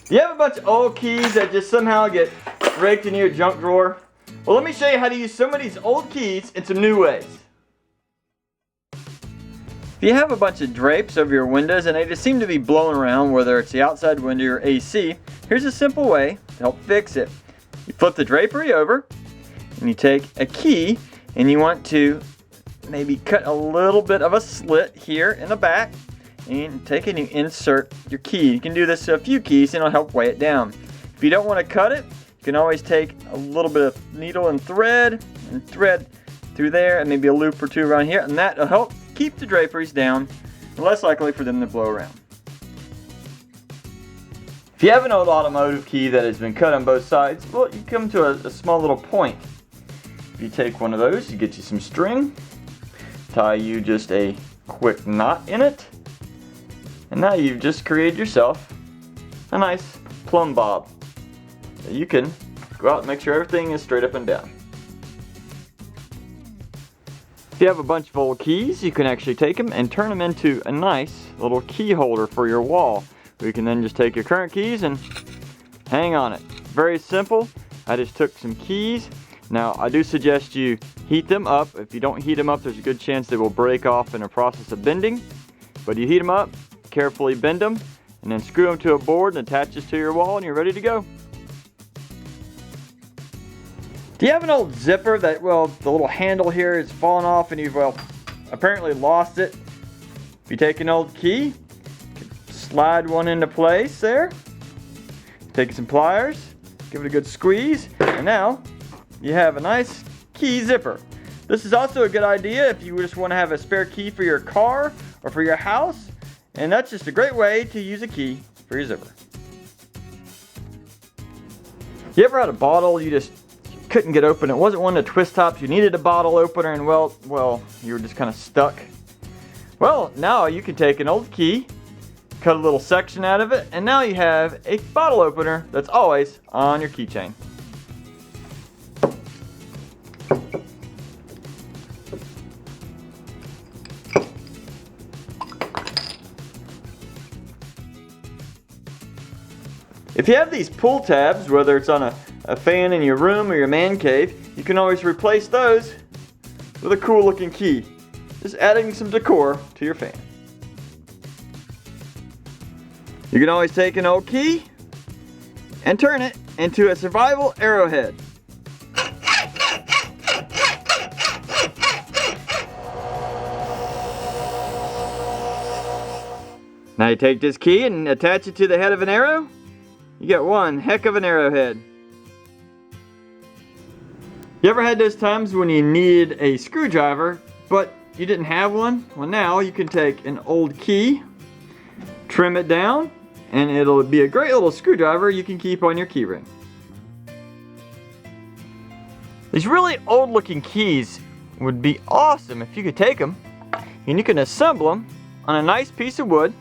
Do you have a bunch of old keys that just somehow get raked into your junk drawer? Well, let me show you how to use some of these old keys in some new ways. If you have a bunch of drapes over your windows and they just seem to be blowing around, whether it's the outside window or AC, here's a simple way to help fix it. You flip the drapery over and you take a key and you want to maybe cut a little bit of a slit here in the back, and you take it and you insert your key. You can do this to a few keys and it'll help weigh it down. If you don't want to cut it, you can always take a little bit of needle and thread through there and maybe a loop or two around here, and that will help keep the draperies down and less likely for them to blow around. If you have an old automotive key that has been cut on both sides, well, you come to a small little point. If you take one of those, you get you some string, tie you just a quick knot in it, and now you've just created yourself a nice plumb bob that you can go out and make sure everything is straight up and down. If you have a bunch of old keys, you can actually take them and turn them into a nice little key holder for your wall. You can then just take your current keys and hang on it. Very simple. I just took some keys. Now, I do suggest you heat them up. If you don't heat them up, there's a good chance they will break off in the process of bending. But you heat them up, carefully bend them, and then screw them to a board and attach this to your wall, and you're ready to go. Do you have an old zipper that, well, the little handle here is fallen off and you've, well, apparently lost it? If you take an old key, you can slide one into place there. Take some pliers, give it a good squeeze, and now you have a nice key zipper. This is also a good idea if you just want to have a spare key for your car or for your house, and that's just a great way to use a key for your zipper. You ever had a bottle you just couldn't get open? It wasn't one of the twist tops. You needed a bottle opener and well, you were just kind of stuck. Well, now you can take an old key, cut a little section out of it, and now you have a bottle opener that's always on your keychain. If you have these pull tabs, whether it's on a fan in your room or your man cave, you can always replace those with a cool looking key, just adding some decor to your fan. You can always take an old key and turn it into a survival arrowhead. Now you take this key and attach it to the head of an arrow. You get one heck of an arrowhead. You ever had those times when you needed a screwdriver, but you didn't have one? Well, now you can take an old key, trim it down, and it'll be a great little screwdriver you can keep on your key ring. These really old looking keys would be awesome if you could take them and you can assemble them on a nice piece of wood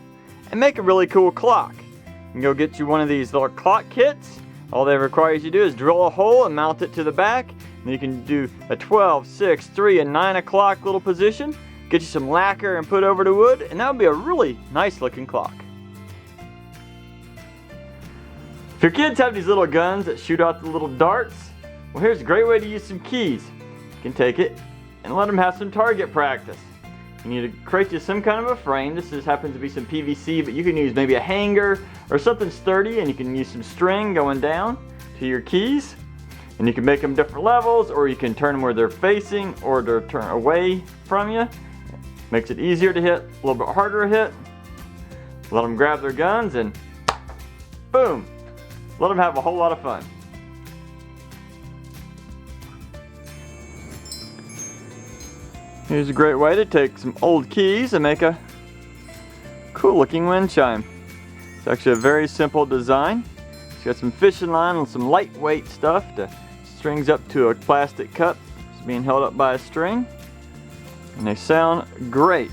and make a really cool clock. You can go get you one of these little clock kits. All they require you to do is drill a hole and mount it to the back. And you can do a 12, 6, 3, and 9 o'clock little position. Get you some lacquer and put over the wood, and that would be a really nice looking clock. If your kids have these little guns that shoot out the little darts, well, here's a great way to use some keys. You can take it and let them have some target practice. You need to create you some kind of a frame. This happens to be some PVC, but you can use maybe a hanger or something sturdy, and you can use some string going down to your keys. And you can make them different levels, or you can turn them where they're facing, or they're turned away from you. Makes it easier to hit, a little bit harder to hit. Let them grab their guns and boom! Let them have a whole lot of fun. Here's a great way to take some old keys and make a cool looking wind chime. It's actually a very simple design. It's got some fishing line and some lightweight stuff to strings up to a plastic cup. It's being held up by a string, and they sound great.